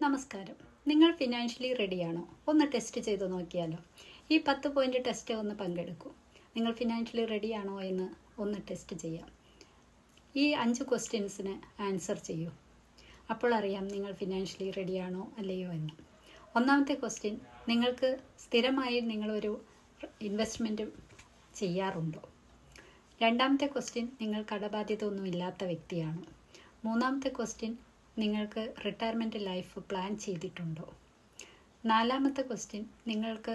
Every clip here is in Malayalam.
നമസ്കാരം. നിങ്ങൾ ഫിനാൻഷ്യലി റെഡിയാണോ? ഒന്ന് ടെസ്റ്റ് ചെയ്ത് നോക്കിയാലോ? ഈ 10 പോയിന്റ് ടെസ്റ്റ് ഒന്ന് പങ്കെടുക്കൂ. നിങ്ങൾ ഫിനാൻഷ്യലി റെഡിയാണോ എന്ന് ഒന്ന് ടെസ്റ്റ് ചെയ്യാം. ഈ 5 ക്വസ്റ്റ്യൻസിന് ആൻസർ ചെയ്യൂ. അപ്പോൾ അറിയാം നിങ്ങൾ ഫിനാൻഷ്യലി റെഡിയാണോ അല്ലയോ എന്ന്. ഒന്നാമത്തെ ക്വസ്റ്റ്യൻ, നിങ്ങൾക്ക് സ്ഥിരമായി നിങ്ങളൊരു ഇൻവെസ്റ്റ്മെൻറ്റ് ചെയ്യാറുണ്ടോ? രണ്ടാമത്തെ ക്വസ്റ്റ്യൻ, നിങ്ങൾ കടബാധ്യത ഒന്നും ഇല്ലാത്ത വ്യക്തിയാണോ? മൂന്നാമത്തെ ക്വസ്റ്റ്യൻ, നിങ്ങൾക്ക് റിട്ടയർമെൻറ്റ് ലൈഫ് പ്ലാൻ ചെയ്തിട്ടുണ്ടോ? നാലാമത്തെ ക്വസ്റ്റ്യൻ, നിങ്ങൾക്ക്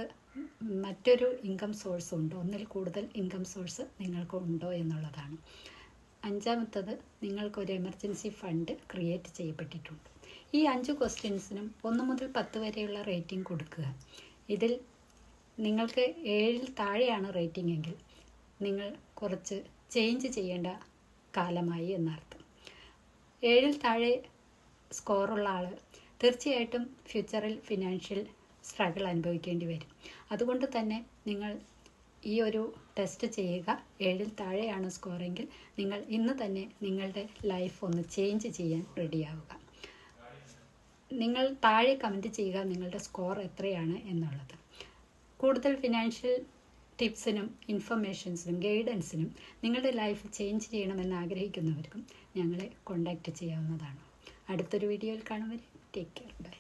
മറ്റൊരു ഇൻകം സോഴ്സ് ഉണ്ടോ? ഒന്നിൽ കൂടുതൽ ഇൻകം സോഴ്സ് നിങ്ങൾക്ക് ഉണ്ടോ എന്നുള്ളതാണ്. അഞ്ചാമത്തത്, നിങ്ങൾക്കൊരു എമർജൻസി ഫണ്ട് ക്രിയേറ്റ് ചെയ്യപ്പെട്ടിട്ടുണ്ടോ? ഈ 5 ക്വസ്റ്റ്യൻസിനും 1 മുതൽ 10 വരെയുള്ള റേറ്റിംഗ് കൊടുക്കുക. ഇതിൽ നിങ്ങൾക്ക് 7ൽ താഴെയാണ് റേറ്റിംഗ് എങ്കിൽ നിങ്ങൾ കുറച്ച് ചേഞ്ച് ചെയ്യേണ്ട കാലമായി എന്നർത്ഥം. 7ൽ താഴെ സ്കോറുള്ള ആൾ തീർച്ചയായിട്ടും ഫ്യൂച്ചറിൽ ഫിനാൻഷ്യൽ സ്ട്രഗിൾ അനുഭവിക്കേണ്ടി വരും. അതുകൊണ്ട് തന്നെ നിങ്ങൾ ഈ ഒരു ടെസ്റ്റ് ചെയ്യുക. 7ൽ താഴെയാണ് സ്കോറെങ്കിൽ നിങ്ങൾ ഇന്ന് തന്നെ നിങ്ങളുടെ ലൈഫ് ഒന്ന് ചേഞ്ച് ചെയ്യാൻ റെഡിയാവുക. നിങ്ങൾ താഴെ കമൻറ്റ് ചെയ്യുക നിങ്ങളുടെ സ്കോർ എത്രയാണ് എന്നുള്ളത്. കൂടുതൽ ഫിനാൻഷ്യൽ ടിപ്സിനും ഇൻഫർമേഷൻസിനും ഗൈഡൻസിനും നിങ്ങളുടെ ലൈഫ് ചേഞ്ച് ചെയ്യണമെന്ന് ആഗ്രഹിക്കുന്നവർക്കും ഞങ്ങളെ കോൺടാക്റ്റ് ചെയ്യാവുന്നതാണ്. അടുത്തൊരു വീഡിയോയിൽ കാണും വരെ ടേക്ക് കെയർ. ബൈ.